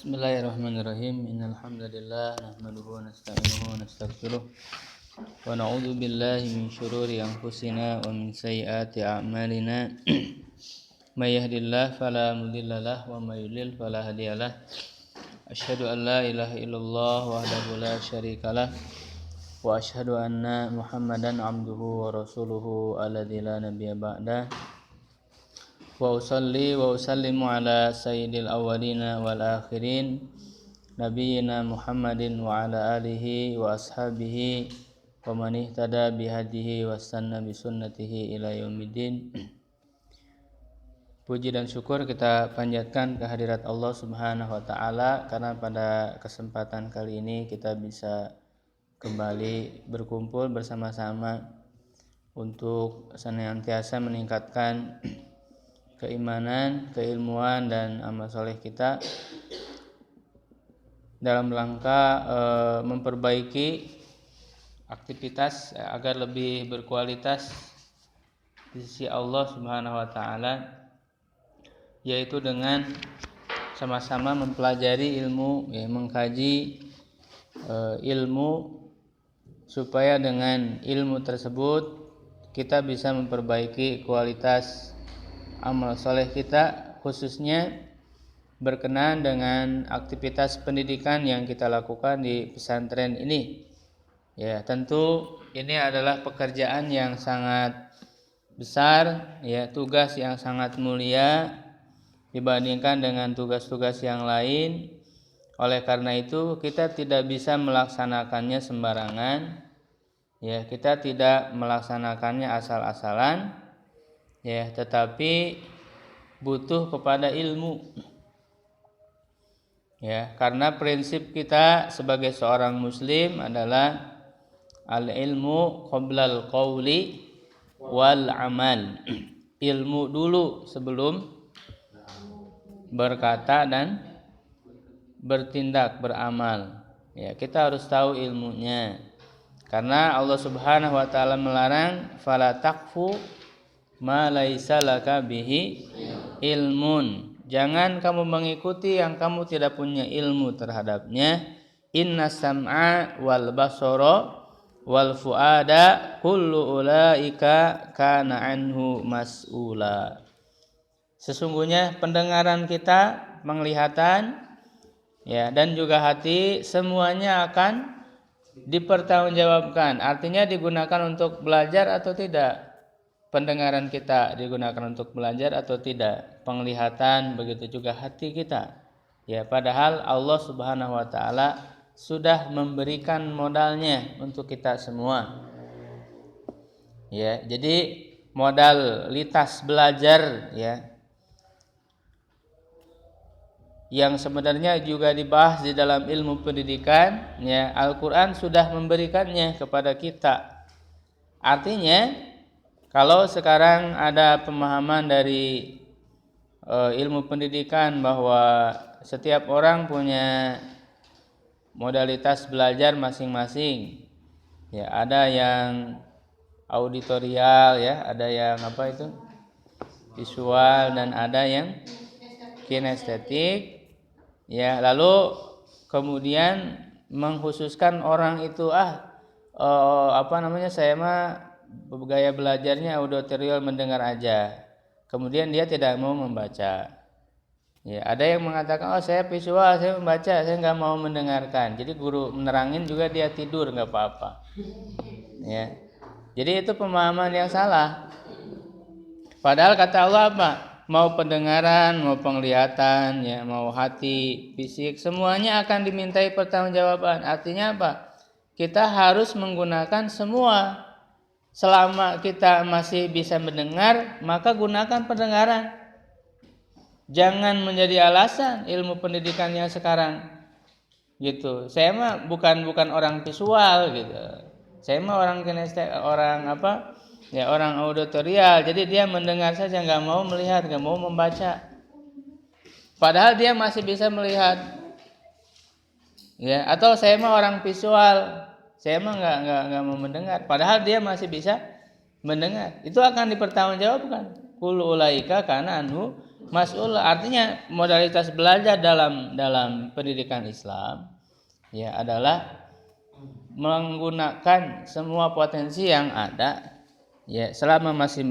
Bismillahirrahmanirrahim. Innal hamdalillah nahmaduhu wa nasta'inuhu wa nastaghfiruh wa na'udzu billahi min shururi anfusina wa min sayyiati a'malina. May yahdihillahu fala mudhillalah wa may yudlil fala hadiyalah. Asyhadu an la ilaha illallah wahdahu la syarikalah wa asyhadu anna Muhammadan 'abduhu wa rasuluhu alladzi la nabiyya ba'da. Wa usalli wa usallimu ala sayyidil awwalina wal akhirin nabiyyina Muhammadin wa ala alihi wa ashabihi wa man ihtada bihadihi wastanna bi sunnatihi ila yaumiddin. Puji dan syukur kita panjatkan kehadirat Allah Subhanahu wa taala karena pada kesempatan kali ini kita bisa kembali berkumpul bersama-sama untuk senantiasa meningkatkan keimanan, keilmuan dan amal soleh kita dalam rangka memperbaiki aktivitas agar lebih berkualitas di sisi Allah Subhanahu wa taala, yaitu dengan sama-sama mempelajari ilmu, mengkaji ilmu, supaya dengan ilmu tersebut kita bisa memperbaiki kualitas amal soleh kita, khususnya berkenaan dengan aktivitas pendidikan yang kita lakukan di pesantren ini. Ya, tentu ini adalah pekerjaan yang sangat besar, ya, tugas yang sangat mulia dibandingkan dengan tugas-tugas yang lain. Oleh karena itu kita tidak bisa melaksanakannya sembarangan. Ya, kita tidak melaksanakannya asal-asalan. Ya, tetapi butuh kepada ilmu. Ya, karena prinsip kita sebagai seorang muslim adalah al-ilmu qoblal qawli wal amal. Ilmu dulu sebelum berkata dan bertindak, beramal. Ya, kita harus tahu ilmunya. Karena Allah Subhanahu wa taala melarang fala taqfu ma laisa laka bihi ilmun. Jangan kamu mengikuti yang kamu tidak punya ilmu terhadapnya. Inna sam'a wal basara wal fuada kullu ulaika kana anhu mas'ula. Sesungguhnya pendengaran kita, penglihatan, ya, dan juga hati semuanya akan dipertanggungjawabkan. Artinya digunakan untuk belajar atau tidak? Pendengaran kita digunakan untuk belajar atau tidak? Penglihatan, begitu juga hati kita. Ya, padahal Allah Subhanahu wa taala sudah memberikan modalnya untuk kita semua. Ya, jadi modalitas belajar, ya, yang sebenarnya juga dibahas di dalam ilmu pendidikan, ya, Al-Qur'an sudah memberikannya kepada kita. Artinya kalau sekarang ada pemahaman dari ilmu pendidikan bahwa setiap orang punya modalitas belajar masing-masing. Ya, ada yang auditorial, ya, ada yang visual, dan ada yang kinestetik. Ya, lalu kemudian mengkhususkan orang itu saya mah gaya belajarnya auditorial, mendengar aja. Kemudian dia tidak mau membaca. Ya, ada yang mengatakan, saya visual, saya membaca, saya nggak mau mendengarkan. Jadi guru menerangin juga dia tidur, nggak apa-apa. Ya, jadi itu pemahaman yang salah. Padahal kata Allah apa? Mau pendengaran, mau penglihatan, ya, mau hati, fisik, semuanya akan dimintai pertanggungjawaban. Artinya apa? Kita harus menggunakan semua. Selama kita masih bisa mendengar, maka gunakan pendengaran. Jangan menjadi alasan ilmu pendidikan yang sekarang gitu. Saya mah bukan orang visual gitu. Saya mah orang kinestetik, orang auditorial. Jadi dia mendengar saja, nggak mau melihat, nggak mau membaca. Padahal dia masih bisa melihat. Ya, atau saya mah orang visual. Saya mah nggak mau mendengar. Padahal dia masih bisa mendengar. Itu akan dipertanggungjawabkan. Kullu ulaika kana anhu mas'ul artinya modalitas belajar dalam pendidikan Islam ya adalah menggunakan semua potensi yang ada ya selama masih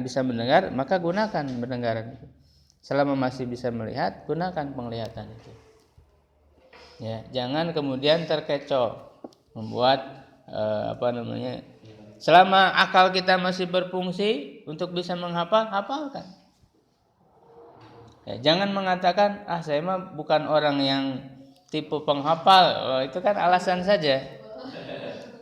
bisa mendengar maka gunakan pendengaran itu. Selama masih bisa melihat gunakan penglihatan itu. Ya, jangan kemudian terkecoh membuat selama akal kita masih berfungsi untuk bisa menghafal, hafalkan. Ya, jangan mengatakan saya mah bukan orang yang tipe penghafal. Itu kan alasan saja.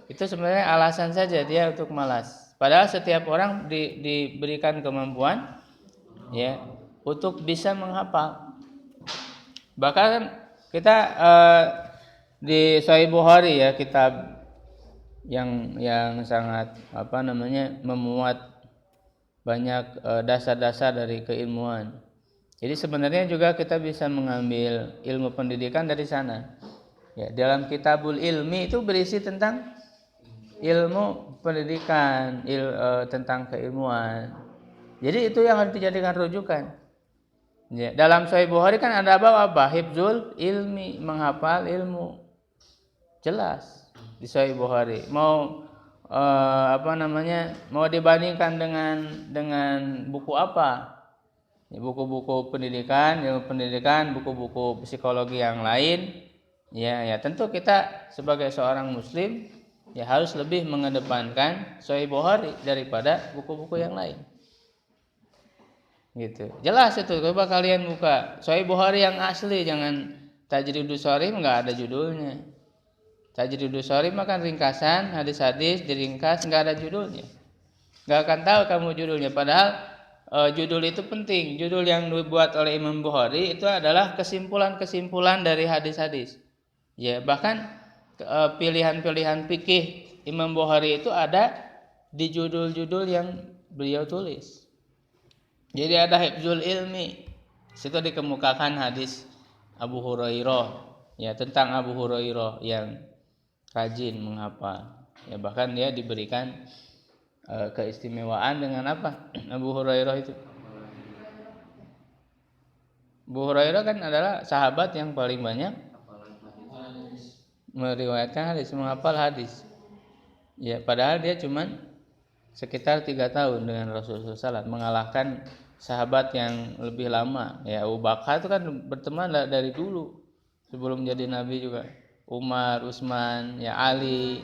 Itu sebenarnya alasan saja dia untuk malas. Padahal setiap orang diberikan kemampuan ya untuk bisa menghafal. Bahkan kita di Sahih Bukhari ya kitab yang sangat memuat banyak dasar-dasar dari keilmuan. Jadi sebenarnya juga kita bisa mengambil ilmu pendidikan dari sana. Ya, dalam Kitabul Ilmi itu berisi tentang ilmu pendidikan, tentang keilmuan. Jadi itu yang harus dijadikan rujukan. Ya, dalam Sahih Bukhari kan ada apa? Hifzul ilmi, menghafal ilmu. Jelas di Sahih Bukhari. Mau mau dibandingkan dengan buku apa? Ya, buku-buku pendidikan, ilmu pendidikan, buku-buku psikologi yang lain. Ya tentu kita sebagai seorang muslim ya harus lebih mengedepankan Sahih Bukhari daripada buku-buku yang lain. Gitu. Jelas itu. Coba kalian buka Sahih Bukhari yang asli, jangan Tajridus Sharim enggak ada judulnya. Tajridus Sharim makan ringkasan, hadis-hadis diringkas enggak ada judulnya. Enggak akan tahu kamu judulnya, padahal judul itu penting. Judul yang dibuat oleh Imam Bukhari itu adalah kesimpulan-kesimpulan dari hadis-hadis. Ya, bahkan pilihan-pilihan fikih Imam Bukhari itu ada di judul-judul yang beliau tulis. Jadi ada hifzul ilmi. Situ dikemukakan hadis Abu Hurairah, ya tentang Abu Hurairah yang rajin menghafal. Ya bahkan dia diberikan keistimewaan dengan apa? Abu Hurairah itu. Abu Hurairah kan adalah sahabat yang paling banyak meriwayatkan hadis, menghafal hadis. Ya, padahal dia cuma sekitar 3 tahun dengan Rasulullah SAW, mengalahkan sahabat yang lebih lama. Ya, Abu Bakar itu kan berteman dari dulu sebelum jadi nabi juga. Umar, Utsman, ya Ali.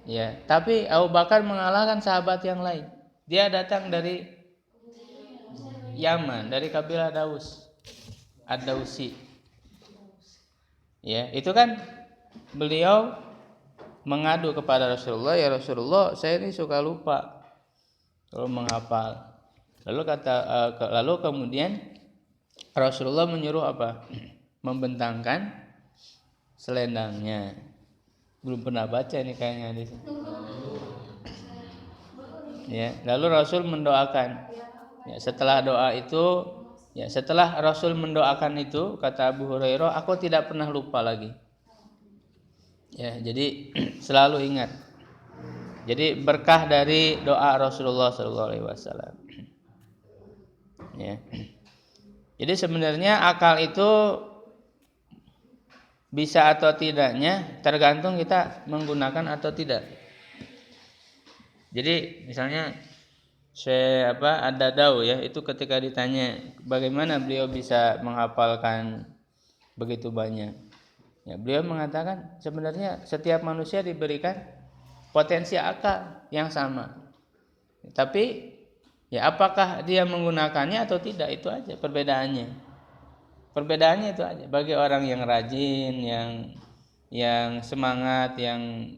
Ya, tapi Abu Bakar mengalahkan sahabat yang lain. Dia datang dari Yaman, dari kabilah Daus, Ad-Dausi. Ya, itu kan beliau mengadu kepada Rasulullah, ya Rasulullah, saya ini suka lupa kalau menghafal. Lalu kemudian Rasulullah menyuruh apa? Membentangkan selendangnya. Belum pernah baca ini kayaknya di sini. Ya, lalu Rasul mendoakan. Ya, setelah Rasul mendoakan itu, kata Abu Hurairah, aku tidak pernah lupa lagi. Ya, jadi selalu ingat. Jadi berkah dari doa Rasulullah SAW. Ya. Jadi sebenarnya akal itu bisa atau tidaknya tergantung kita menggunakan atau tidak. Jadi misalnya Ad-Dadaw ya, itu ketika ditanya bagaimana beliau bisa menghafalkan begitu banyak. Ya, beliau mengatakan sebenarnya setiap manusia diberikan potensi akal yang sama. Tapi ya apakah dia menggunakannya atau tidak, itu aja perbedaannya. Perbedaannya itu aja. Bagi orang yang rajin, yang semangat, yang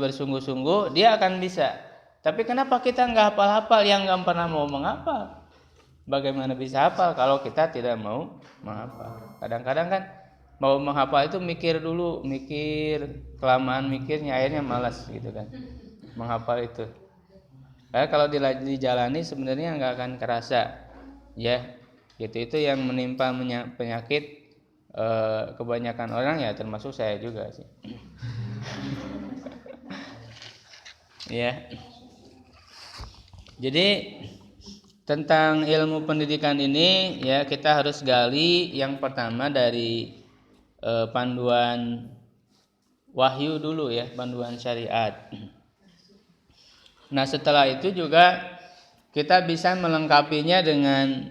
bersungguh-sungguh, dia akan bisa. Tapi kenapa kita nggak hafal-hafal, yang nggak pernah mau menghafal? Bagaimana bisa hafal kalau kita tidak mau menghafal? Kadang-kadang kan mau menghafal itu mikir kelamaan mikirnya, akhirnya malas gitu kan menghafal itu. Karena kalau dijalani sebenarnya nggak akan kerasa, ya gitu. Itu yang menimpa penyakit kebanyakan orang, ya termasuk saya juga sih. Ya, jadi tentang ilmu pendidikan ini ya kita harus gali yang pertama dari panduan wahyu dulu ya, panduan syariat. Nah, setelah itu juga kita bisa melengkapinya dengan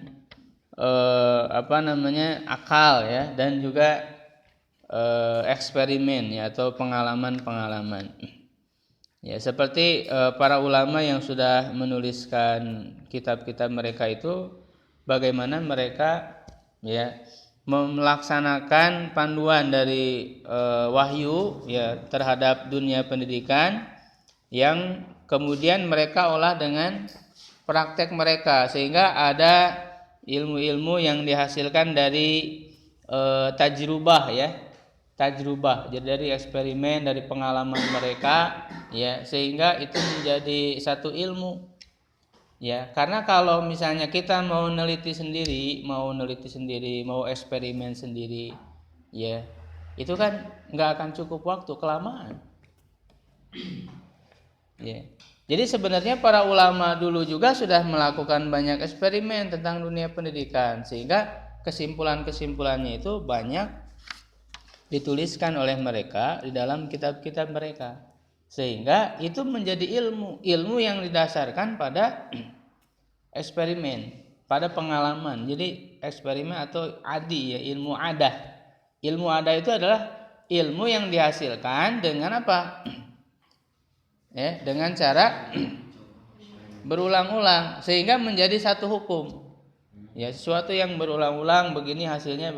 akal ya, dan juga eksperimen ya, atau pengalaman-pengalaman. Ya, seperti para ulama yang sudah menuliskan kitab-kitab mereka itu, bagaimana mereka ya melaksanakan panduan dari wahyu ya terhadap dunia pendidikan, yang kemudian mereka olah dengan praktek mereka, sehingga ada ilmu-ilmu yang dihasilkan dari tajrubah ya, tajrubah, jadi dari eksperimen, dari pengalaman mereka ya, sehingga itu menjadi satu ilmu ya. Karena kalau misalnya kita mau neliti sendiri, mau eksperimen sendiri ya, itu kan nggak akan cukup waktu, kelamaan ya. Jadi sebenarnya para ulama dulu juga sudah melakukan banyak eksperimen tentang dunia pendidikan, sehingga kesimpulan-kesimpulannya itu banyak dituliskan oleh mereka di dalam kitab-kitab mereka, sehingga itu menjadi ilmu yang didasarkan pada eksperimen, pada pengalaman. Jadi eksperimen atau adi ya, ilmu adah itu adalah ilmu yang dihasilkan dengan apa ya, dengan cara berulang-ulang sehingga menjadi satu hukum ya, sesuatu yang berulang-ulang, begini hasilnya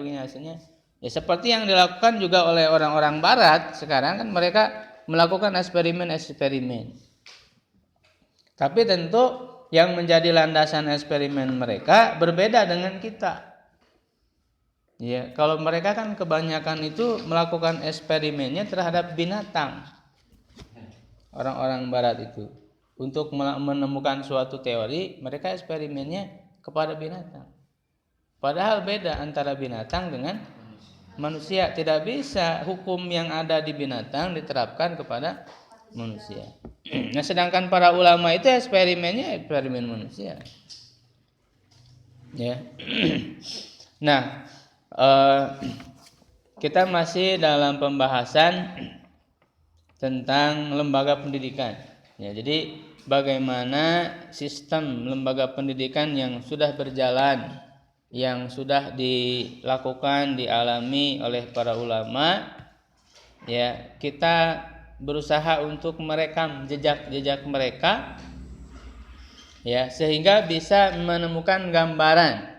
ya, seperti yang dilakukan juga oleh orang-orang barat sekarang kan, mereka melakukan eksperimen. Tapi tentu yang menjadi landasan eksperimen mereka berbeda dengan kita ya. Kalau mereka kan kebanyakan itu melakukan eksperimennya terhadap binatang, orang-orang barat itu untuk menemukan suatu teori, mereka eksperimennya kepada binatang. Padahal beda antara binatang dengan manusia. Tidak bisa hukum yang ada di binatang diterapkan kepada manusia. Nah, sedangkan para ulama itu eksperimennya eksperimen manusia. Ya. Nah, kita masih dalam pembahasan tentang lembaga pendidikan. Ya, jadi bagaimana sistem lembaga pendidikan yang sudah berjalan, yang sudah dilakukan, dialami oleh para ulama ya, kita berusaha untuk merekam jejak-jejak mereka ya, sehingga bisa menemukan gambaran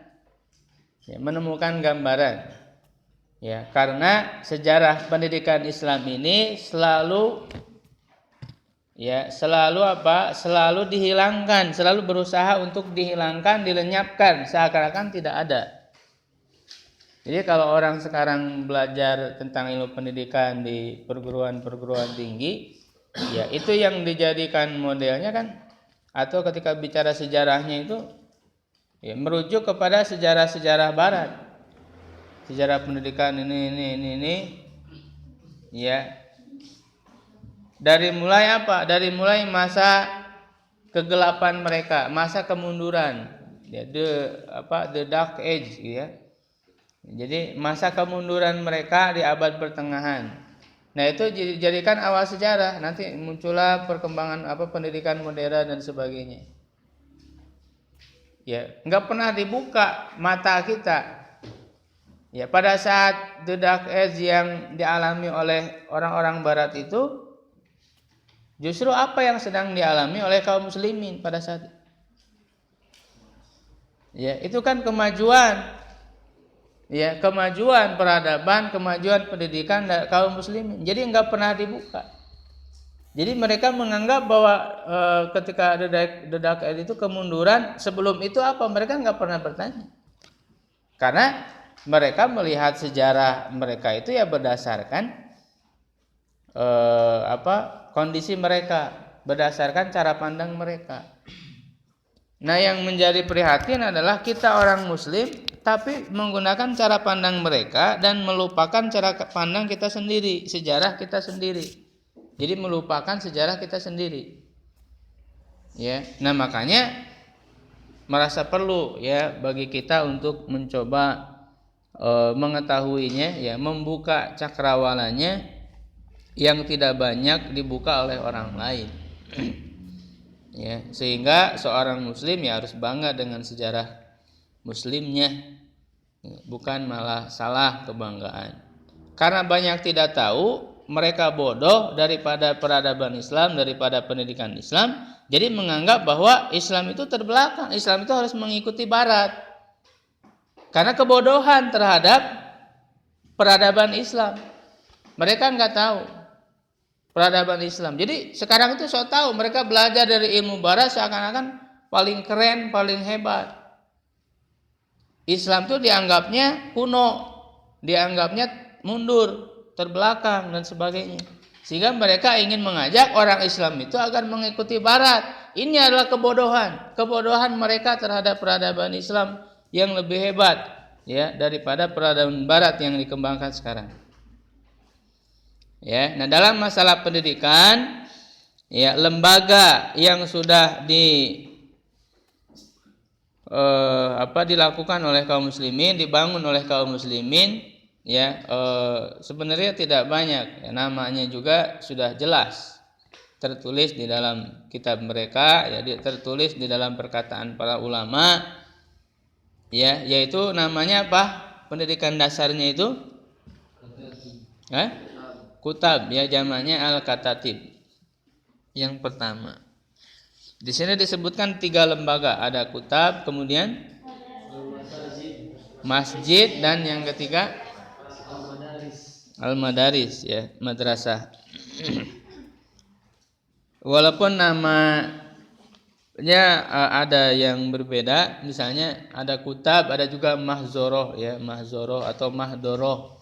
ya, karena sejarah pendidikan Islam ini selalu dihilangkan, selalu berusaha untuk dihilangkan, dilenyapkan, seakan-akan tidak ada. Jadi kalau orang sekarang belajar tentang ilmu pendidikan di perguruan tinggi, ya itu yang dijadikan modelnya kan, atau ketika bicara sejarahnya itu ya merujuk kepada sejarah barat. Sejarah pendidikan ini ya. Dari mulai apa? Dari mulai masa kegelapan mereka, masa kemunduran, ya, the dark age, ya. Jadi masa kemunduran mereka di abad pertengahan. Nah, itu dijadikan awal sejarah. Nanti muncullah perkembangan pendidikan modern dan sebagainya. Ya, nggak pernah dibuka mata kita. Ya, pada saat the dark age yang dialami oleh orang-orang barat itu, justru apa yang sedang dialami oleh kaum muslimin pada saat itu? Ya, itu kan kemajuan. Ya, kemajuan peradaban, kemajuan pendidikan kaum muslimin. Jadi enggak pernah dibuka. Jadi mereka menganggap bahwa ketika ada the dark age itu kemunduran, sebelum itu apa? Mereka enggak pernah bertanya. Karena mereka melihat sejarah mereka itu ya berdasarkan kondisi mereka, berdasarkan cara pandang mereka. Nah, yang menjadi prihatin adalah kita orang muslim tapi menggunakan cara pandang mereka dan melupakan cara pandang kita sendiri, sejarah kita sendiri. Jadi melupakan sejarah kita sendiri. Ya. Nah, makanya merasa perlu ya bagi kita untuk mencoba mengetahuinya, ya, membuka cakrawalannya yang tidak banyak dibuka oleh orang lain. Ya, sehingga seorang muslim ya harus bangga dengan sejarah muslimnya, bukan malah salah kebanggaan. Karena banyak tidak tahu, mereka bodoh daripada peradaban Islam, daripada pendidikan Islam, jadi menganggap bahwa Islam itu terbelakang, Islam itu harus mengikuti Barat. Karena kebodohan terhadap peradaban Islam. Mereka nggak tahu peradaban Islam. Jadi sekarang itu so tahu, mereka belajar dari ilmu Barat seakan-akan paling keren, paling hebat. Islam itu dianggapnya kuno, dianggapnya mundur, terbelakang dan sebagainya. Sehingga mereka ingin mengajak orang Islam itu agar mengikuti Barat. Ini adalah kebodohan mereka terhadap peradaban Islam yang lebih hebat ya daripada peradaban Barat yang dikembangkan sekarang. Ya, nah dalam masalah pendidikan, ya, lembaga yang sudah dilakukan oleh kaum muslimin, dibangun oleh kaum muslimin, ya, sebenarnya tidak banyak. Ya, namanya juga sudah jelas tertulis di dalam kitab mereka, ya, tertulis di dalam perkataan para ulama, ya, yaitu namanya apa? Pendidikan dasarnya itu kutab, ya, jamaknya al-katatib. Yang pertama. Di sini disebutkan 3 lembaga, ada kutab, kemudian masjid, dan yang ketiga al-madaris, ya, madrasah. Walaupun namanya ada yang berbeda, misalnya ada kutab, ada juga mahzoroh, ya, mahzoroh atau mahdoroh.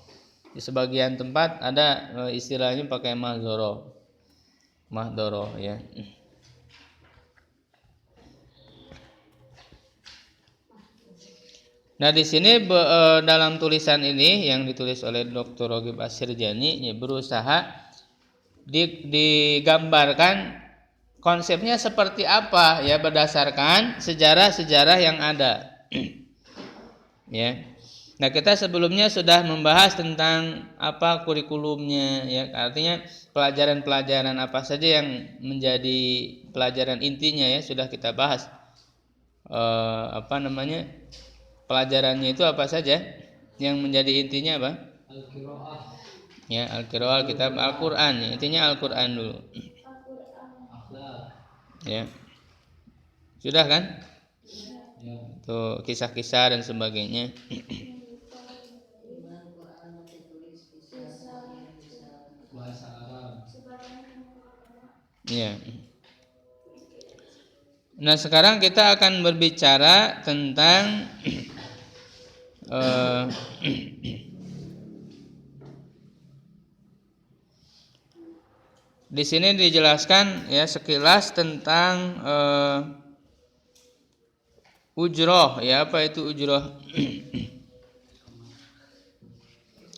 Di sebagian tempat ada istilahnya pakai mahdoroh, ya. Nah, di sini dalam tulisan ini yang ditulis oleh Dr. Rogib Asirjani, ya, berusaha digambarkan konsepnya seperti apa, ya, berdasarkan sejarah-sejarah yang ada. Ya. Nah, kita sebelumnya sudah membahas tentang apa kurikulumnya, ya, artinya pelajaran-pelajaran apa saja yang menjadi pelajaran intinya, ya, sudah kita bahas. Pelajarannya itu apa saja? Yang menjadi intinya apa? Al-Qiraah. Ya, Al-Qiraah, kitab Al-Qur'an, ya, intinya Al-Qur'an dulu. Ya. Sudah kan? Ya. Tuh kisah-kisah dan sebagainya. Ya. Nah, sekarang kita akan berbicara tentang di sini dijelaskan, ya, sekilas tentang ujroh, ya, apa itu ujroh?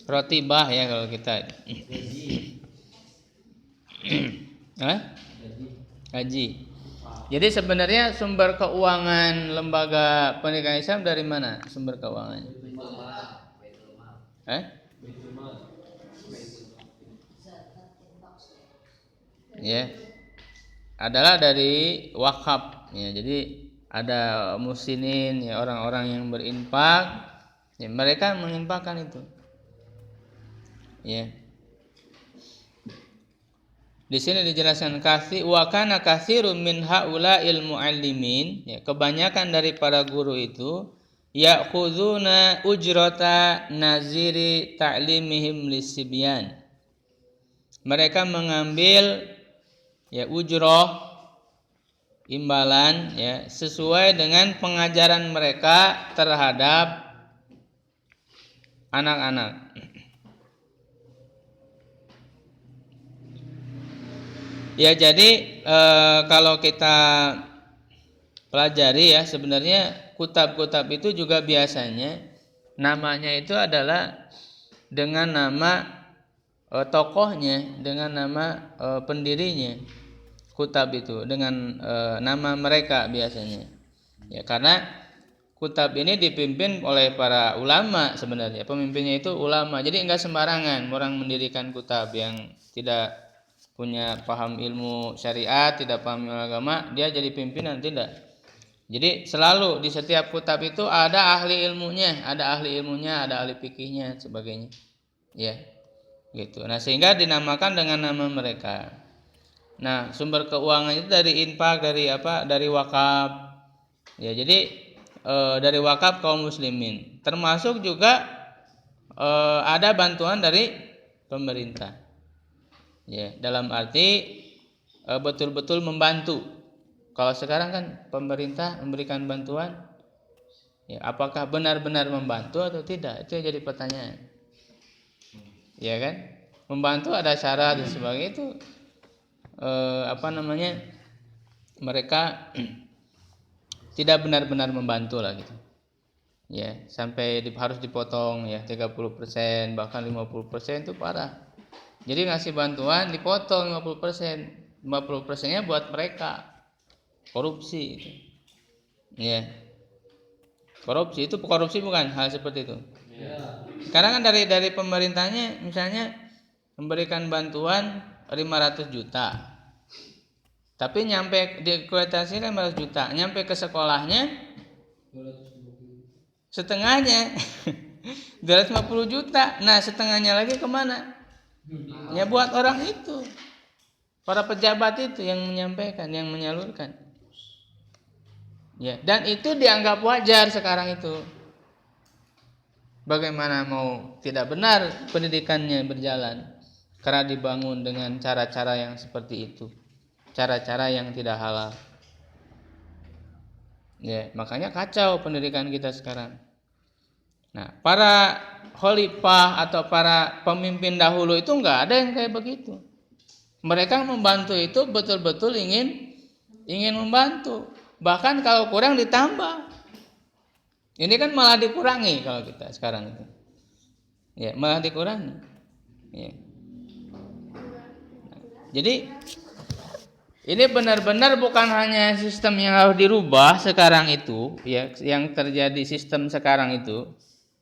Rotibah, ya, kalau kita gaji. Jadi sebenarnya sumber keuangan lembaga pendidikan Islam dari mana? Sumber keuangannya? Ya, adalah dari wakaf, ya. Jadi ada musinin, ya, orang-orang yang berinfak, ya, mereka menginfakkan itu, ya. Di sini dijelaskan wa kana katsirun min haula'il muallimin, ya, kebanyakan dari para guru itu ya'khuduna ujrata naziri ta'limihim lisibyan. Mereka mengambil, ya, ujroh, imbalan, ya, sesuai dengan pengajaran mereka terhadap anak-anak. Ya, jadi kalau kita pelajari, ya, sebenarnya kutab-kutab itu juga biasanya namanya itu adalah dengan nama tokohnya, dengan nama pendirinya. Kutab itu dengan nama mereka biasanya. Ya, karena kutab ini dipimpin oleh para ulama sebenarnya. Pemimpinnya itu ulama. Jadi enggak sembarangan orang mendirikan kutab yang tidak punya paham ilmu syariat, tidak paham ilmu agama, dia jadi pimpinan, tidak. Jadi selalu di setiap kutab itu ada ahli ilmunya, ada ahli fikihnya, sebagainya. Ya, gitu. Nah, sehingga dinamakan dengan nama mereka. Nah, sumber keuangan itu dari infak, dari apa? Dari wakaf. Ya, jadi dari wakaf kaum muslimin. Termasuk juga ada bantuan dari pemerintah. Ya, dalam arti betul-betul membantu. Kalau sekarang kan pemerintah memberikan bantuan, ya, apakah benar-benar membantu atau tidak? Itu yang jadi pertanyaan. Ya kan? Membantu ada syarat dan sebagainya, itu mereka tidak benar-benar membantu lah gitu. Ya, sampai harus dipotong ya 30%, bahkan 50% itu parah. Jadi ngasih bantuan dipotong 50%. 50%-nya buat mereka. Korupsi itu. Ya. Korupsi bukan hal seperti itu. Ya. Sekarang kan dari pemerintahnya misalnya memberikan bantuan 500 juta. Tapi nyampe di kuotasi 500 juta, nyampe ke sekolahnya setengahnya 250 juta. Nah, setengahnya lagi kemana? Ya buat orang itu. Para pejabat itu yang menyampaikan, yang menyalurkan. Ya, dan itu dianggap wajar sekarang itu. Bagaimana mau tidak benar pendidikannya berjalan karena dibangun dengan cara-cara yang seperti itu. Cara-cara yang tidak halal. Ya, makanya kacau pendidikan kita sekarang. Nah, para khalifah atau para pemimpin dahulu itu enggak ada yang kayak begitu. Mereka membantu itu betul-betul ingin membantu. Bahkan kalau kurang ditambah. Ini kan malah dikurangi kalau kita sekarang itu. Ya, malah dikurangi. Ya. Nah, jadi ini benar-benar bukan hanya sistem yang harus dirubah sekarang itu, ya, yang terjadi sistem sekarang itu,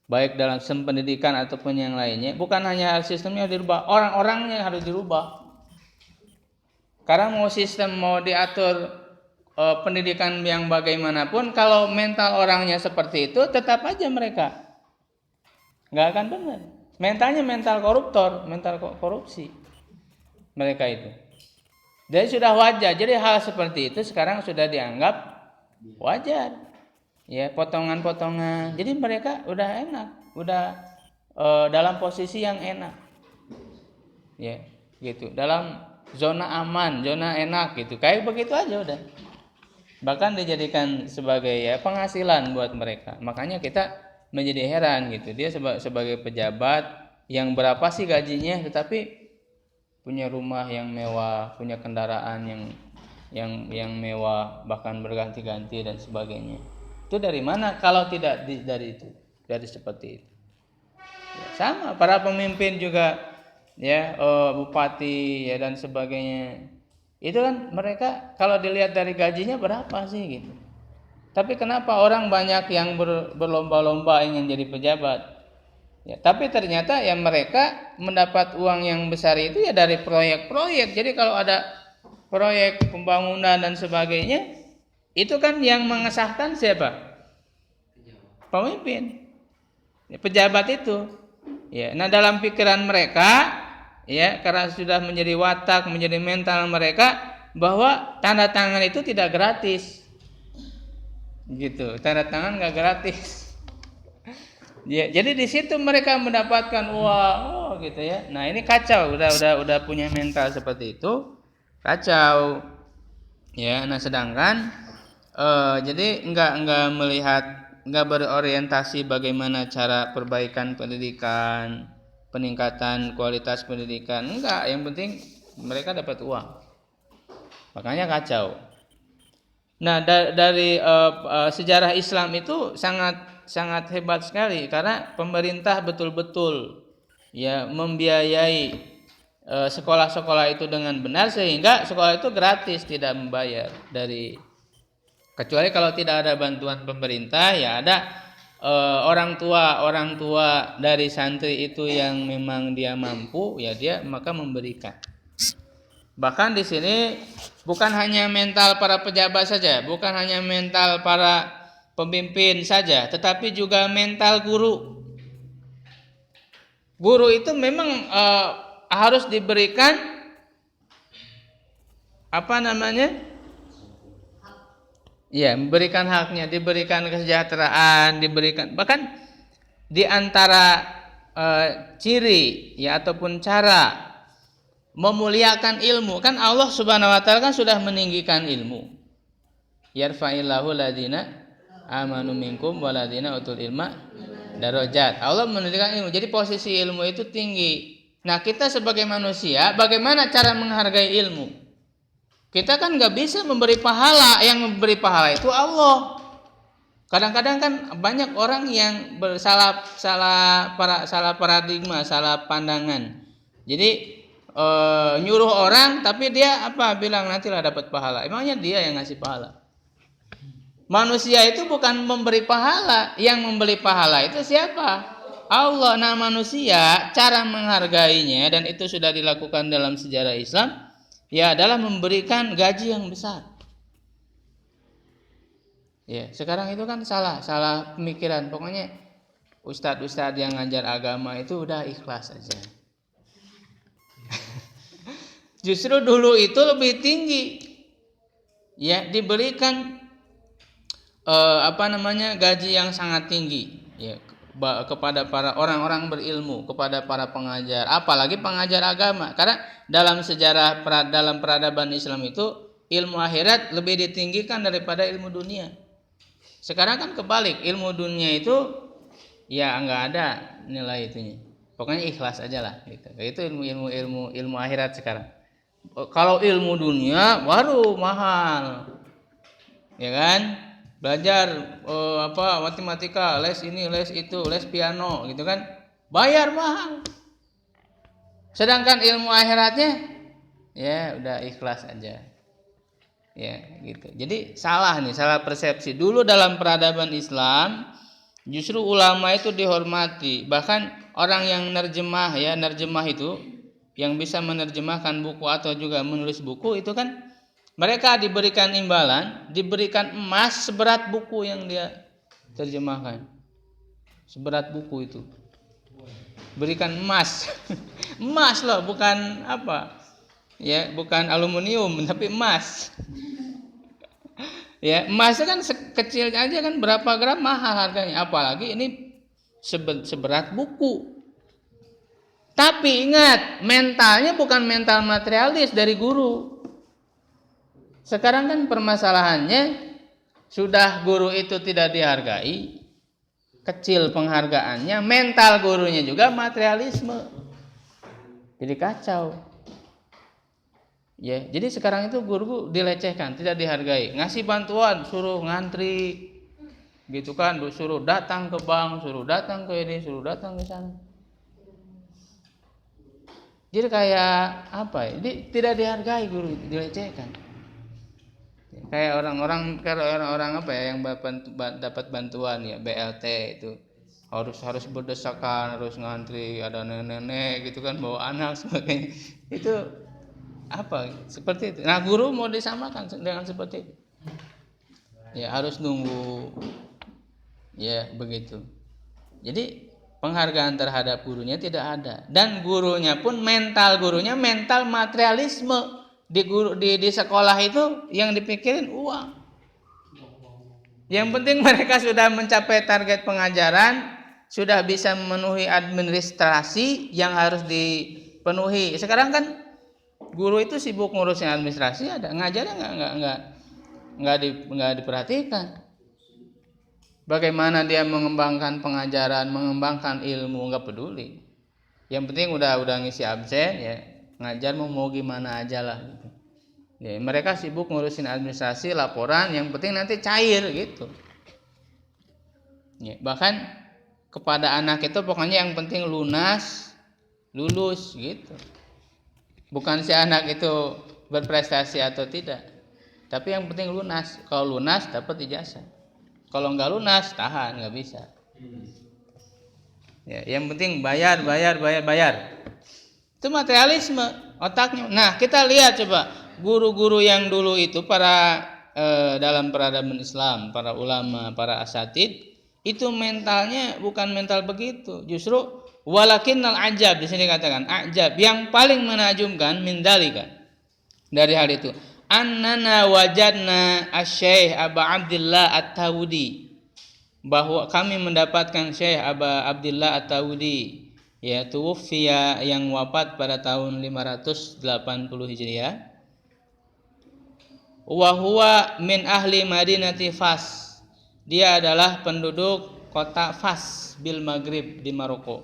baik dalam sistem pendidikan ataupun yang lainnya, bukan hanya sistemnya dirubah, orang-orangnya harus dirubah. Karena mau diatur pendidikan yang bagaimanapun, kalau mental orangnya seperti itu, tetap aja mereka nggak akan benar. Mentalnya mental koruptor, mental korupsi mereka itu. Jadi sudah wajar. Jadi hal seperti itu sekarang sudah dianggap wajar. Ya, potongan-potongan. Jadi mereka udah enak, udah dalam posisi yang enak. Ya, gitu. Dalam zona aman, zona enak gitu. Kayak begitu aja udah. Bahkan dijadikan sebagai ya penghasilan buat mereka. Makanya kita menjadi heran gitu. Dia sebagai pejabat yang berapa sih gajinya, tetapi punya rumah yang mewah, punya kendaraan yang mewah, bahkan berganti-ganti dan sebagainya. Itu dari mana kalau tidak dari itu, dari seperti itu. Ya, sama para pemimpin juga ya, bupati ya dan sebagainya. Itu kan mereka kalau dilihat dari gajinya berapa sih gitu. Tapi kenapa orang banyak yang berlomba-lomba ingin jadi pejabat? Ya, tapi ternyata ya mereka mendapat uang yang besar itu ya dari proyek-proyek. Jadi kalau ada proyek pembangunan dan sebagainya, itu kan yang mengesahkan siapa? Pemimpin. Ya, pejabat itu. Ya, nah dalam pikiran mereka, ya karena sudah menjadi watak, menjadi mental mereka bahwa tanda tangan itu tidak gratis. Gitu, tanda tangan nggak gratis. Ya, jadi di situ mereka mendapatkan uang, gitu ya. Nah ini kacau, udah punya mental seperti itu, kacau. Ya, nah sedangkan jadi nggak berorientasi bagaimana cara perbaikan pendidikan, peningkatan kualitas pendidikan, enggak. Yang penting mereka dapat uang, makanya kacau. Nah dari sejarah Islam itu sangat hebat sekali karena pemerintah betul-betul ya membiayai sekolah-sekolah itu dengan benar sehingga sekolah itu gratis, tidak membayar dari Kecuali kalau tidak ada bantuan pemerintah, ya ada orang tua dari santri itu yang memang dia mampu, ya dia maka memberikan. Bahkan di sini bukan hanya mental para pejabat saja, bukan hanya mental para pemimpin saja, tetapi juga mental guru. Guru itu memang harus diberikan apa namanya? Ya, memberikan haknya, diberikan kesejahteraan, diberikan bahkan di antara ciri ya ataupun cara memuliakan ilmu, kan Allah Subhanahu wa taala kan sudah meninggikan ilmu. Yarfa'illahu ladina amanu minkum waladina utul ilma darajat. Allah meninggikan ilmu. Jadi posisi ilmu itu tinggi. Nah, kita sebagai manusia bagaimana cara menghargai ilmu? Kita kan nggak bisa memberi pahala, yang memberi pahala itu Allah. Kadang-kadang kan banyak orang yang salah paradigma, salah pandangan. Jadi nyuruh orang tapi dia bilang nantilah dapat pahala. Emangnya dia yang ngasih pahala? Manusia itu bukan memberi pahala, yang memberi pahala itu siapa? Allah. Nah, manusia cara menghargainya, dan itu sudah dilakukan dalam sejarah Islam, ya adalah memberikan gaji yang besar. Ya, sekarang itu kan salah pemikiran. Pokoknya ustadz yang ngajar agama itu udah ikhlas aja. Justru dulu itu lebih tinggi. Ya, diberikan gaji yang sangat tinggi ya kepada para orang-orang berilmu, kepada para pengajar, apalagi pengajar agama. Karena dalam sejarah dalam peradaban Islam itu ilmu akhirat lebih ditinggikan daripada ilmu dunia. Sekarang kan kebalik, ilmu dunia itu ya enggak ada nilai itunya. Pokoknya ikhlas aja lah gitu. Itu ilmu akhirat sekarang. Kalau ilmu dunia baru mahal. Ya kan? Belajar matematika, les ini, les itu, les piano gitu kan. Bayar mahal. Sedangkan ilmu akhiratnya ya udah ikhlas aja. Ya, gitu. Jadi salah persepsi. Dulu dalam peradaban Islam justru ulama itu dihormati. Bahkan orang yang nerjemah itu yang bisa menerjemahkan buku atau juga menulis buku itu kan mereka diberikan imbalan, diberikan emas seberat buku yang dia terjemahkan. Seberat buku itu. Berikan emas. Emas loh, bukan ya, bukan aluminium tapi emas. Ya, emasnya kan kecil aja kan, berapa gram mahal harganya, apalagi ini seberat buku. Tapi ingat, mentalnya bukan mental materialis dari guru. Sekarang kan permasalahannya sudah guru itu tidak dihargai, kecil penghargaannya, mental gurunya juga materialisme. Jadi kacau. Ya, jadi sekarang itu guru dilecehkan, tidak dihargai. Ngasih bantuan suruh ngantri, gitu kan, suruh datang ke bank, suruh datang ke ini, suruh datang ke sana. Jadi kayak tidak dihargai guru, dilecehkan. Kayak orang-orang yang dapat bantuan ya BLT itu harus berdesakan, harus ngantri, ada nenek-nenek gitu kan bawa anak sebagainya. Itu seperti itu. Nah, guru mau disamakan dengan seperti itu. Ya, harus nunggu. Ya, begitu. Jadi penghargaan terhadap gurunya tidak ada. Dan gurunya pun mental materialisme. Di sekolah itu yang dipikirin uang. Yang penting mereka sudah mencapai target pengajaran, sudah bisa memenuhi administrasi yang harus dipenuhi. Sekarang kan guru itu sibuk ngurusin administrasi, ada ngajarnya nggak diperhatikan. Bagaimana dia mengembangkan pengajaran, mengembangkan ilmu, nggak peduli. Yang penting udah ngisi absen ya, ngajar mau gimana aja lah gitu. Ya, mereka sibuk ngurusin administrasi, laporan, yang penting nanti cair gitu. Ya, bahkan kepada anak itu pokoknya yang penting lunas, lulus gitu. Bukan si anak itu berprestasi atau tidak, Tapi yang penting lunas. Kalau lunas dapat ijazah. Kalau nggak lunas tahan, nggak bisa. Ya, yang penting bayar. Itu materialisme otaknya. Nah, kita lihat coba guru-guru yang dulu itu para dalam peradaban Islam, para ulama, para asatid, itu mentalnya bukan mental begitu. Justru walakinnal ajab, di sini katakan ajab, yang paling menakjubkan min dalika, dari hal itu. Annana wajadna asy-Syaikh Aba Abdillah At-Tawudi, bahwa kami mendapatkan Syekh Aba Abdillah At-Tawudi, yaitu wafia, yang wafat pada tahun 580 Hijriah. Wa huwa min ahli Madinati Fas. Dia adalah penduduk kota Fas bil Maghrib di Maroko.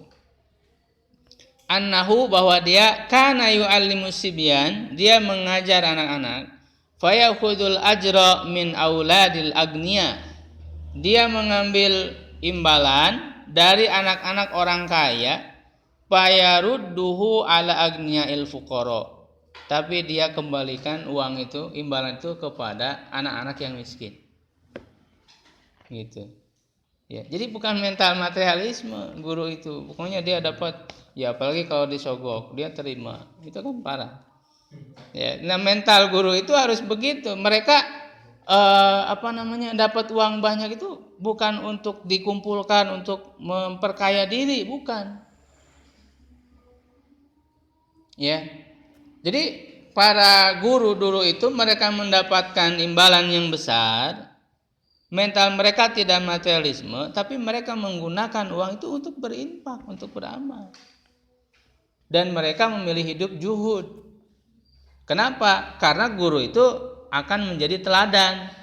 Annahu, bahwa dia kana yu'allimu sibyan, dia mengajar anak-anak, fayakhudul ajra min auladil agniya, dia mengambil imbalan dari anak-anak orang kaya, fayarudduhu ala agniyail fuqara, tapi dia kembalikan uang itu, imbalan itu kepada anak-anak yang miskin. Gitu. Ya, jadi bukan mental materialisme guru itu. Pokoknya dia dapat, ya apalagi kalau disogok, dia terima. Itu kan parah. Ya, nah mental guru itu harus begitu. Mereka dapat uang banyak itu bukan untuk dikumpulkan untuk memperkaya diri, bukan. Ya. Jadi para guru dulu itu mereka mendapatkan imbalan yang besar. Mental mereka tidak materialisme, tapi mereka menggunakan uang itu untuk berinfak, untuk beramal. Dan mereka memilih hidup zuhud. Kenapa? Karena guru itu akan menjadi teladan.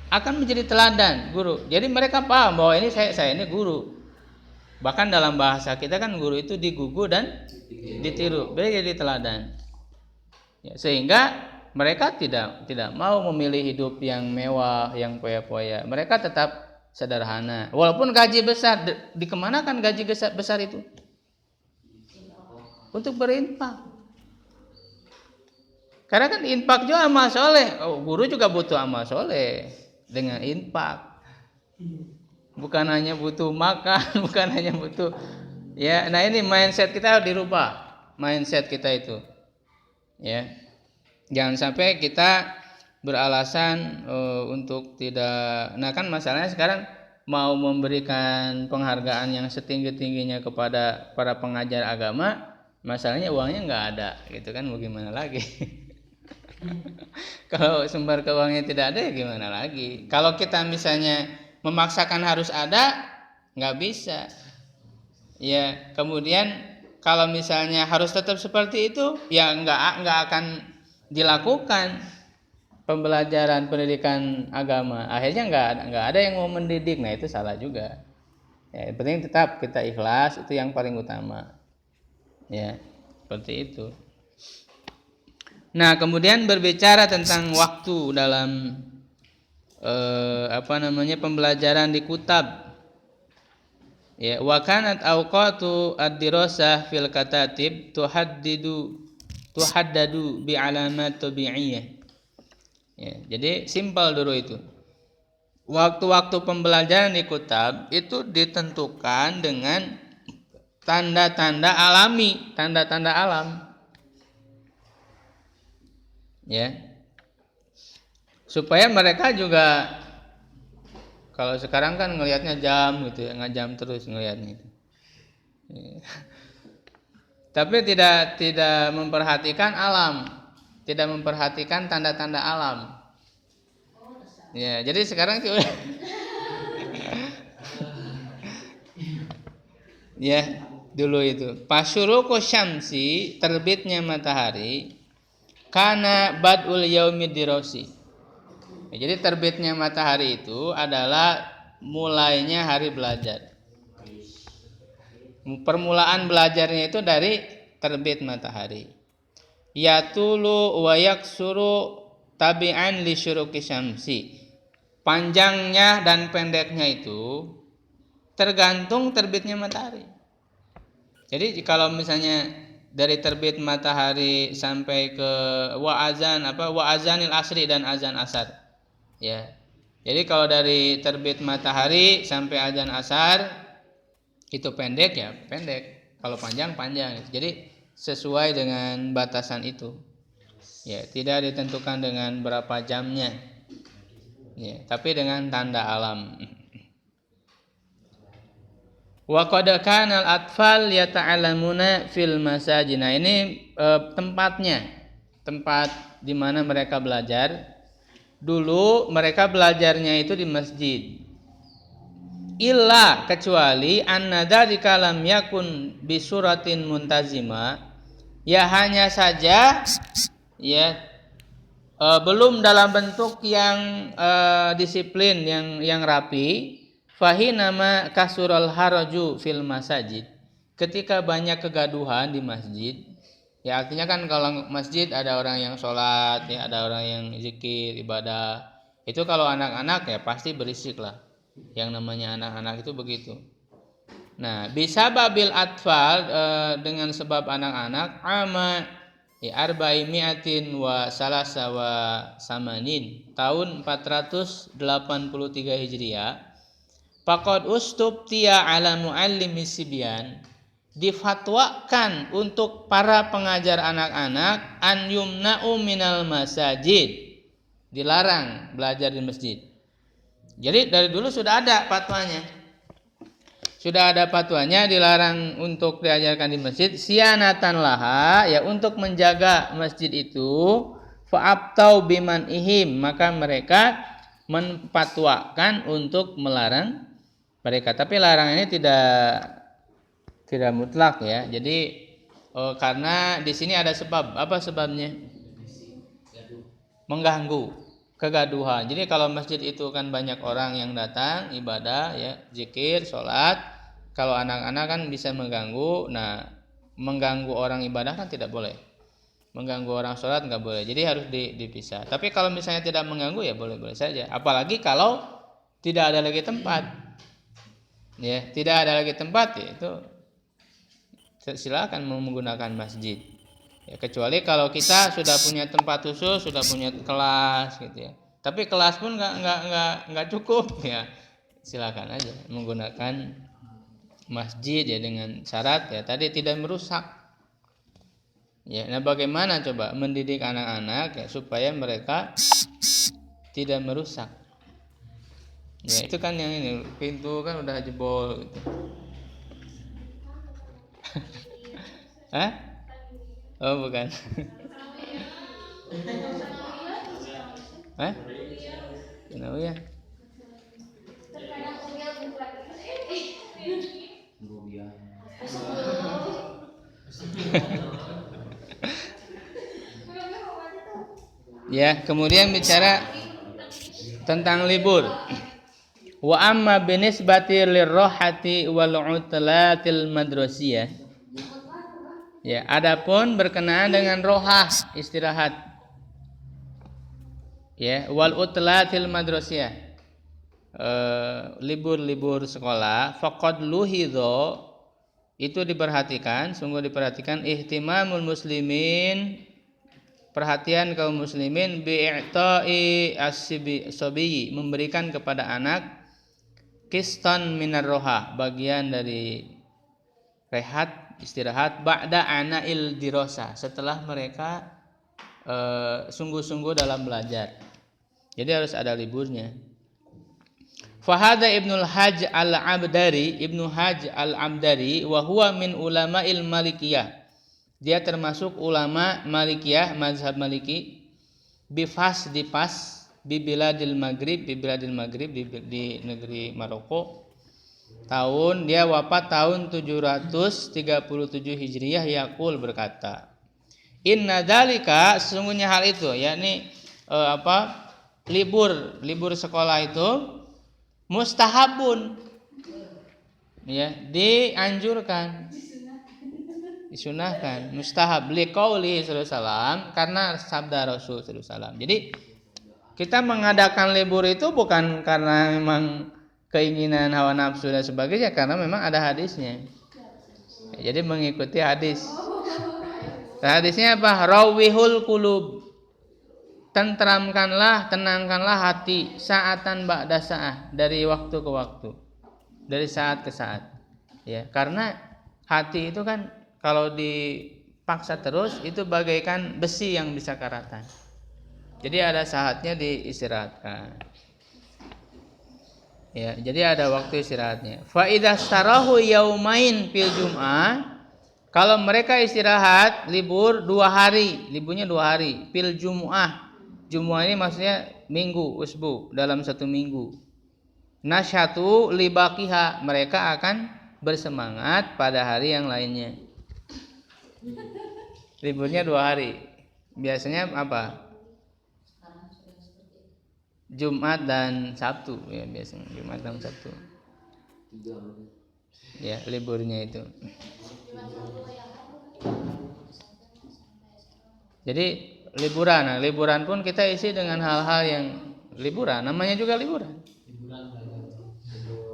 Akan menjadi teladan guru. Jadi mereka paham bahwa ini saya ini guru. Bahkan dalam bahasa kita kan guru itu digugu dan ditiru. Beda jadi teladan. Ya, sehingga mereka tidak mau memilih hidup yang mewah, yang poya-poya. Mereka tetap sederhana. Walaupun gaji besar, dikemanakan gaji besar itu? Untuk berinfak. Karena kan infak juga amal soleh. Guru juga butuh amal soleh dengan infak. Bukan hanya butuh makan, bukan hanya butuh. Ya, nah ini mindset kita harus dirubah. Mindset kita itu. Ya. Jangan sampai kita beralasan untuk tidak. Nah kan masalahnya sekarang mau memberikan penghargaan yang setinggi-tingginya kepada para pengajar agama, masalahnya uangnya nggak ada, gitu kan, mau gimana lagi? Kalau sumber keuangannya tidak ada, ya gimana lagi? Kalau kita misalnya memaksakan harus ada, nggak bisa. Ya kemudian kalau misalnya harus tetap seperti itu, ya nggak akan dilakukan pembelajaran pendidikan agama. Akhirnya nggak ada yang mau mendidik. Nah itu salah juga. Ya, yang penting tetap kita ikhlas, itu yang paling utama. Ya seperti itu. Nah kemudian berbicara tentang waktu dalam pembelajaran di kutab. Ya, wa kanat awqatu ad-dirasah fil katatib tuhaddadu bi alamat tabi'iyah. Ya, jadi simpel dulu itu. Waktu-waktu pembelajaran di kutab itu ditentukan dengan tanda-tanda alami, tanda-tanda alam. Ya. Supaya mereka juga, kalau sekarang kan ngelihatnya jam gitu ya, ngajam terus ngelihatnya itu. Ya. Tapi tidak memperhatikan alam, tidak memperhatikan tanda-tanda alam. Ya, jadi sekarang sih ya, dulu itu pasyuruqu syamsi, terbitnya matahari, kana badul yaumid dirasi. Ya, jadi terbitnya matahari itu adalah mulainya hari belajar. Permulaan belajarnya itu dari terbit matahari. Yatulu wa yaksuru tabi'an li syuruqi syamsi. Panjangnya dan pendeknya itu tergantung terbitnya matahari. Jadi kalau misalnya dari terbit matahari sampai ke wa azanil asri dan azan asar. Ya. Jadi kalau dari terbit matahari sampai azan asar itu pendek ya pendek. Kalau panjang panjang. Jadi sesuai dengan batasan itu. Ya, tidak ditentukan dengan berapa jamnya. Ya, tapi dengan tanda alam. Wa qad kana al-atfal yata'allamuna fil masajid. Nah, ini tempatnya. Tempat di mana mereka belajar. Dulu mereka belajarnya itu di masjid. Illa kecuali anna dzalika lam yakun bi suratin muntazima. Ya hanya saja ya belum dalam bentuk yang disiplin yang rapi. Fahinama kasurul haraju fil masajid. Ketika banyak kegaduhan di masjid, ya artinya kan kalau masjid ada orang yang sholat, ya ada orang yang zikir, ibadah. Itu kalau anak-anak ya pasti berisik lah. Yang namanya anak-anak itu begitu. Nah, bisa babil atfal dengan sebab anak-anak ama arba'i mi'atin wa salasa wa samanin tahun 483 Hijriah. Faqad ustubtiya ala muallimi sibyan, difatwakan untuk para pengajar anak-anak an yumna'u minal masajid, dilarang belajar di masjid. Jadi dari dulu sudah ada fatwanya. Sudah ada fatwanya dilarang untuk diajarkan di masjid, sianatan laha, ya untuk menjaga masjid itu, fa'abtau biman ihim, maka mereka menfatwakan untuk melarang mereka. Tapi larangan ini tidak mutlak ya. Jadi karena di sini ada sebab. Apa sebabnya? Mengganggu, kegaduhan. Jadi kalau masjid itu kan banyak orang yang datang ibadah ya, zikir, sholat. Kalau anak-anak kan bisa mengganggu. Nah, mengganggu orang ibadah kan tidak boleh. Mengganggu orang sholat nggak boleh. Jadi harus dipisah. Tapi kalau misalnya tidak mengganggu ya boleh-boleh saja. Apalagi kalau tidak ada lagi tempat. Ya, tidak ada lagi tempat ya itu silakan menggunakan masjid. Ya, kecuali kalau kita sudah punya tempat khusus, sudah punya kelas gitu ya. Tapi kelas pun nggak cukup ya. Silakan aja menggunakan masjid ya dengan syarat ya tadi tidak merusak. Ya, nah bagaimana coba mendidik anak-anak ya supaya mereka tidak merusak. Ya itu kan yang ini pintu kan udah jebol gitu. Hah? Oh bukan. Hah? Kenapa ya? Ya, kemudian bicara tentang libur. Wa amma binisbati lirrohati wal utlatil madrasiyah. Ya, adapun berkenaan dengan rohah istirahat. Ya, wal utlatil madrasiyah. Libur-libur sekolah, faqad luhidho itu diperhatikan, sungguh diperhatikan ihtimamul muslimin, perhatian kaum muslimin bi'ta'i as-sabiyi, memberikan kepada anak kistan minar roha, bagian dari rehat istirahat ba'da ana'il dirosa, setelah mereka sungguh-sungguh dalam belajar. Jadi harus ada liburnya. Fahada Ibnul Hajj al-Abdari, Ibnu Hajj al-Abdari wa huwa min ulama'il Malikiyah. Dia termasuk ulama Malikiyah, mazhab Maliki, bifas di pas bibiladil Maghrib di negeri Maroko. Dia wafat tahun 737 Hijriah. Yaqul berkata, inna dzalika, sesungguhnya hal itu yakni libur sekolah itu mustahabun, ya dianjurkan, disunahkan, mustahab liqauli sallallahu alaihi wasallam, karena sabda Rasul sallallahu alaihi wasallam. Jadi kita mengadakan libur itu bukan karena memang keinginan hawa nafsu dan sebagainya, karena memang ada hadisnya. Jadi mengikuti hadis. Hadisnya apa? Rawihul qulub. Tentramkanlah, tenangkanlah hati saatan ba'da sa'ah, dari waktu ke waktu, dari saat ke saat. Ya, karena hati itu kan kalau dipaksa terus itu bagaikan besi yang bisa karatan. Jadi ada saatnya diistirahatkan. Ya, jadi ada waktu istirahatnya. Fa idza starahu yaumain fil jum'ah, kalau mereka istirahat libur 2 hari, liburnya 2 hari, fil jum'ah. Jum'ah ini maksudnya minggu, usbu, dalam 1 minggu. Nasyatu libaqiha, mereka akan bersemangat pada hari yang lainnya. Liburnya 2 hari. Biasanya apa? Jumat dan Sabtu ya, biasanya Jumat dan Sabtu. Ya, liburnya itu. Jadi liburan, nah, liburan pun kita isi dengan hal-hal yang liburan, namanya juga liburan.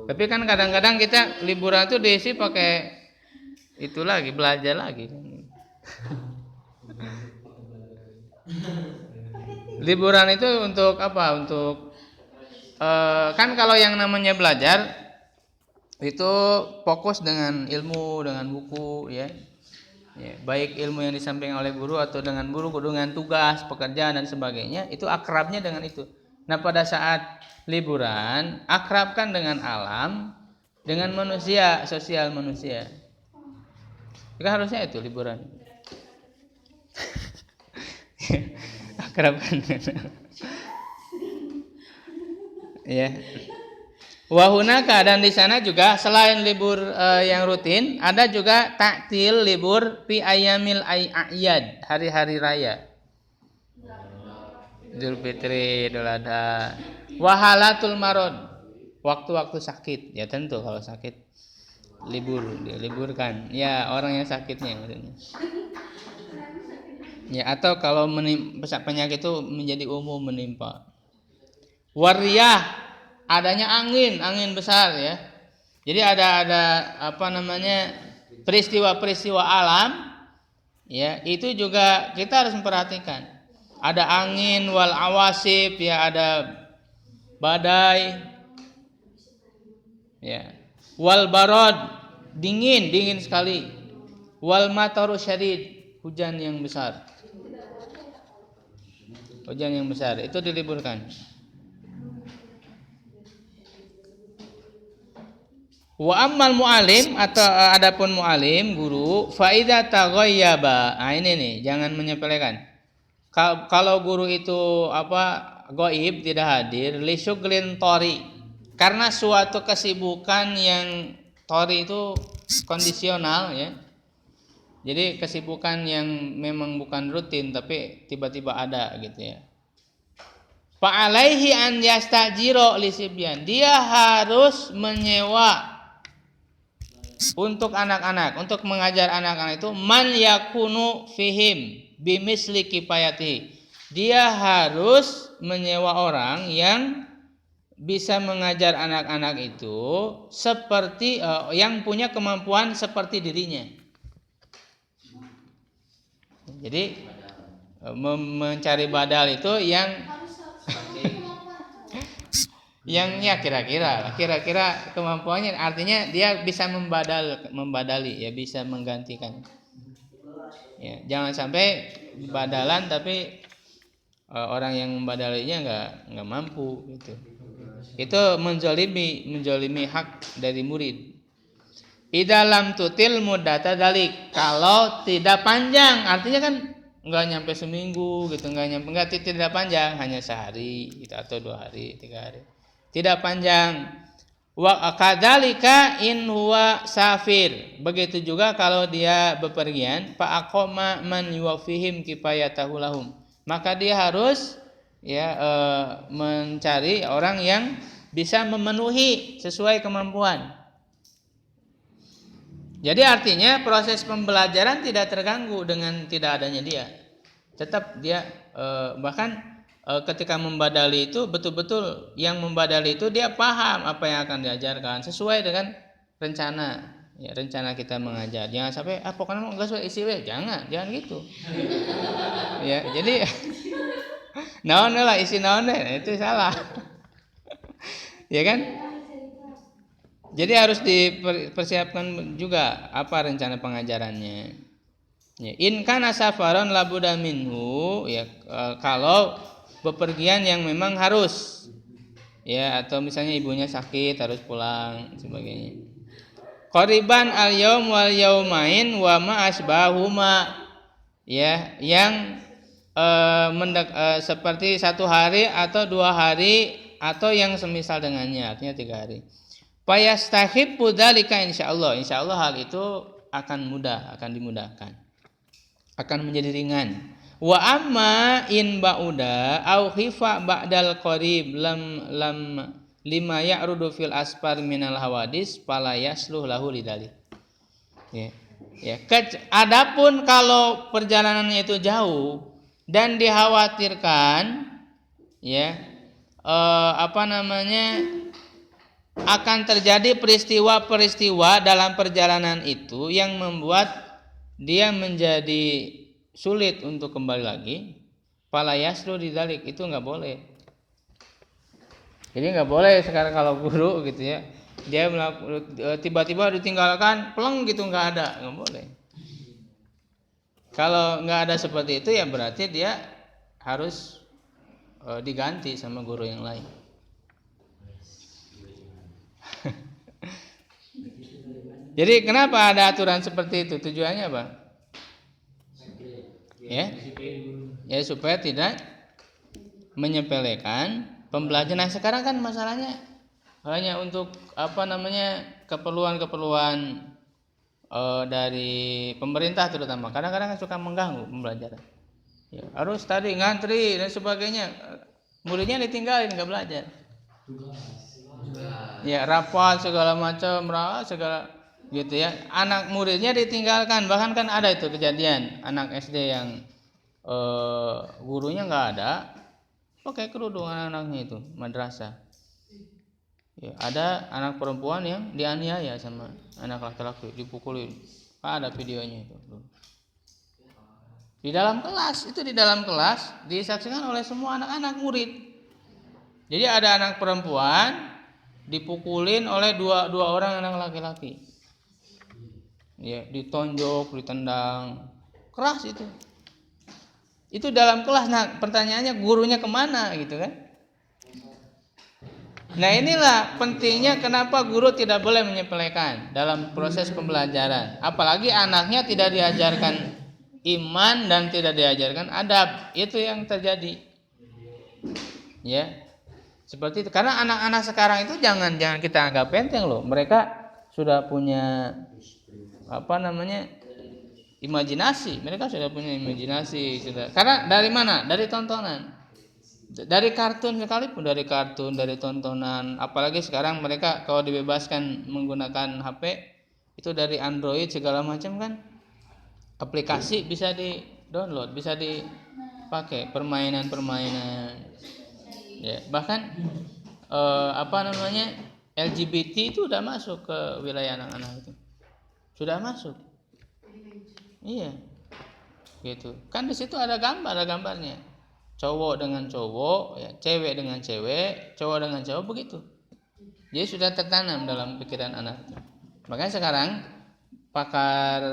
Tapi kan kadang-kadang kita liburan itu diisi pakai itu lagi, belajar lagi. Liburan itu untuk apa? Untuk kan kalau yang namanya belajar itu fokus dengan ilmu, dengan buku, ya. Ya, baik ilmu yang disampaikan oleh guru atau dengan guru, dengan tugas, pekerjaan dan sebagainya, itu akrabnya dengan itu. Nah, pada saat liburan, akrabkan dengan alam, dengan manusia, sosial manusia. Kan harusnya itu liburan. Akrabkan dengan ya. Wahunaka, dan di sana juga selain libur yang rutin, ada juga taktil libur fi ayamil a'yad, hari-hari raya. Idul Fitri, Idul Adha. Wahalatul marad, waktu-waktu sakit. Ya tentu kalau sakit libur, diliburkan. Ya orang yang sakitnya maksudnya. Ya atau kalau penyakit itu menjadi umum menimpa. Wariyah, adanya angin besar ya. Jadi ada apa namanya peristiwa-peristiwa alam ya, itu juga kita harus memperhatikan. Ada angin wal awasif ya, ada badai ya. Wal barad, dingin sekali. Wal mataru syadid, hujan yang besar. Hujan yang besar itu diliburkan. Wa ammal mu'alim, atau adapun mu'alim, guru, fa idza taghayyaba. Nah ini nih, jangan menyepelekan. Kalau guru itu gaib, tidak hadir, li syughlin tori, karena suatu kesibukan yang tori itu kondisional ya. Jadi kesibukan yang memang bukan rutin tapi tiba-tiba ada gitu ya. Fa alaihi an yastajiro li sibyan. Dia harus menyewa untuk anak-anak, untuk mengajar anak-anak itu man yakunu fihim bimisli kifayati. Dia harus menyewa orang yang bisa mengajar anak-anak itu seperti yang punya kemampuan seperti dirinya. Jadi mencari badal itu yang ya kira-kira kemampuannya, artinya dia bisa membadali ya, bisa menggantikan ya. Jangan sampai badalan tapi orang yang membadalinya nggak mampu gitu. Itu menzalimi hak dari murid. Idalam tutil mudata dalik, kalau tidak panjang, artinya kan nggak nyampe seminggu gitu, tidak panjang, hanya sehari gitu, atau 2 hari 3 hari, tidak panjang. Wa kadzalika in huwa safir, begitu juga kalau dia bepergian, fa aqama man yuwafihim kifayatahu lahum, maka dia harus ya mencari orang yang bisa memenuhi sesuai kemampuan. Jadi artinya proses pembelajaran tidak terganggu dengan tidak adanya dia. Tetap dia bahkan ketika membadali itu betul-betul yang membadali itu dia paham apa yang akan diajarkan sesuai dengan rencana. Ya, rencana kita mengajar. Jangan sampai pokoknya enggak sesuai isi we. Jangan gitu. Ya, jadi naon lah isi naon itu salah. Ya kan? Jadi harus dipersiapkan juga apa rencana pengajarannya. Ya, in kana safaron labuda minhu ya kalau bepergian yang memang harus ya atau misalnya ibunya sakit harus pulang sebagainya. Qoriban al-yaum wal yaumain wa ma asbahuma ya yang seperti 1 hari atau 2 hari atau yang semisal dengannya artinya 3 hari. Fayastahibbu dzalika insyaallah hal itu akan dimudahkan. Akan menjadi ringan. Wa amma in ba'uda au khifa ba'dal qarib lam lima ya'rudu fil asfar minal hawadis fala yasluh lahu lidzalik. Ya. Adapun kalau perjalanannya itu jauh dan dikhawatirkan ya akan terjadi peristiwa-peristiwa dalam perjalanan itu yang membuat dia menjadi sulit untuk kembali lagi, fala yaslu lidzalik itu enggak boleh. Jadi enggak boleh sekarang kalau guru gitu ya, dia tiba-tiba ditinggalkan, pleng gitu enggak boleh. Kalau enggak ada seperti itu ya berarti dia harus diganti sama guru yang lain. Jadi kenapa ada aturan seperti itu? Tujuannya apa? Ya supaya tidak menyepelekan pembelajaran. Nah, sekarang kan masalahnya hanya untuk keperluan dari pemerintah terutama. Kadang-kadang kan suka mengganggu pembelajaran. Ya, harus tadi ngantri dan sebagainya. Muridnya ditinggalin nggak belajar. Ya rapal segala macam, segala gitu ya. Anak muridnya ditinggalkan. Bahkan kan ada itu kejadian anak SD yang gurunya nggak ada, pakai kerudung anak-anaknya itu madrasah. Ya, ada anak perempuan yang dianiaya sama anak laki-laki, dipukulin. Ada videonya itu. Di dalam kelas disaksikan oleh semua anak-anak murid. Jadi ada anak perempuan dipukulin oleh dua orang anak laki-laki. Ya, ditonjok, ditendang, keras itu. Itu dalam kelas. Nah, pertanyaannya gurunya kemana gitu kan? Nah, inilah pentingnya kenapa guru tidak boleh menyepelekan dalam proses pembelajaran. Apalagi anaknya tidak diajarkan iman dan tidak diajarkan adab. Itu yang terjadi. Ya. Seperti itu. Karena anak-anak sekarang itu jangan kita anggap enteng loh. Mereka sudah punya imajinasi. Mereka sudah punya imajinasi. Karena dari mana? Dari tontonan. Dari kartun sekalipun, dari tontonan. Apalagi sekarang mereka kalau dibebaskan menggunakan HP itu dari Android segala macam kan. Aplikasi bisa di-download, bisa dipakai permainan. Ya, bahkan LGBT itu udah masuk ke wilayah anak-anak itu. Sudah masuk. Iya. Gitu. Kan di situ ada gambarnya. Cowok dengan cowok, ya, cewek dengan cewek, cowok dengan cowok begitu. Jadi sudah tertanam dalam pikiran anak. Makanya sekarang pakar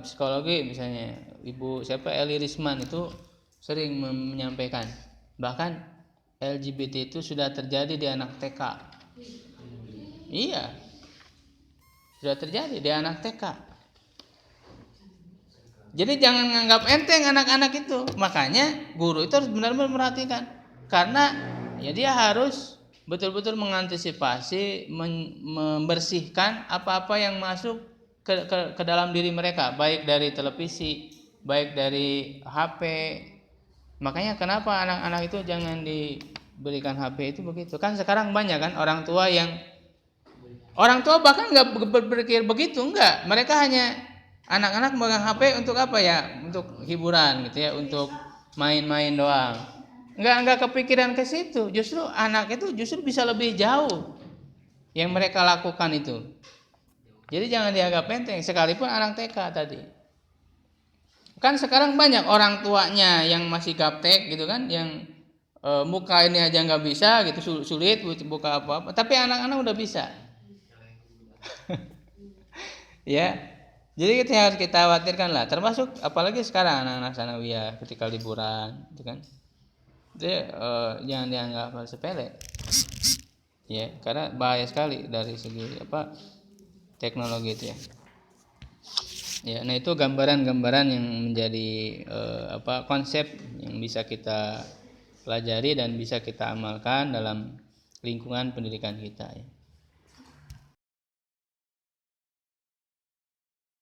psikologi misalnya Ibu Eli Risman itu sering menyampaikan bahkan LGBT itu sudah terjadi di anak TK. Iya. Sudah terjadi di anak TK. Jadi jangan menganggap enteng anak-anak itu. Makanya guru itu harus benar-benar memperhatikan. Karena ya dia harus betul-betul mengantisipasi, membersihkan apa-apa yang masuk ke dalam diri mereka, baik dari televisi, baik dari HP. Makanya kenapa anak-anak itu jangan diberikan HP itu begitu. Kan sekarang banyak kan orang tua bahkan nggak berpikir begitu, enggak. Mereka hanya anak-anak megang HP untuk apa ya? Untuk hiburan gitu ya, untuk main-main doang. Enggak kepikiran ke situ. Justru anak itu bisa lebih jauh yang mereka lakukan itu. Jadi jangan dianggap enteng, sekalipun anak TK tadi. Kan sekarang banyak orang tuanya yang masih gaptek gitu kan, yang muka ini aja nggak bisa gitu, sulit buka apa-apa, tapi anak-anak udah bisa. Ya, jadi kita harus kita khawatirkan lah, termasuk apalagi sekarang anak-anak sanawiyah ketika liburan, gitu kan. Jadi jangan dianggap sepele, ya, karena bahaya sekali dari segi teknologi itu ya. Ya, nah itu gambaran-gambaran yang menjadi konsep yang bisa kita pelajari dan bisa kita amalkan dalam lingkungan pendidikan kita ya.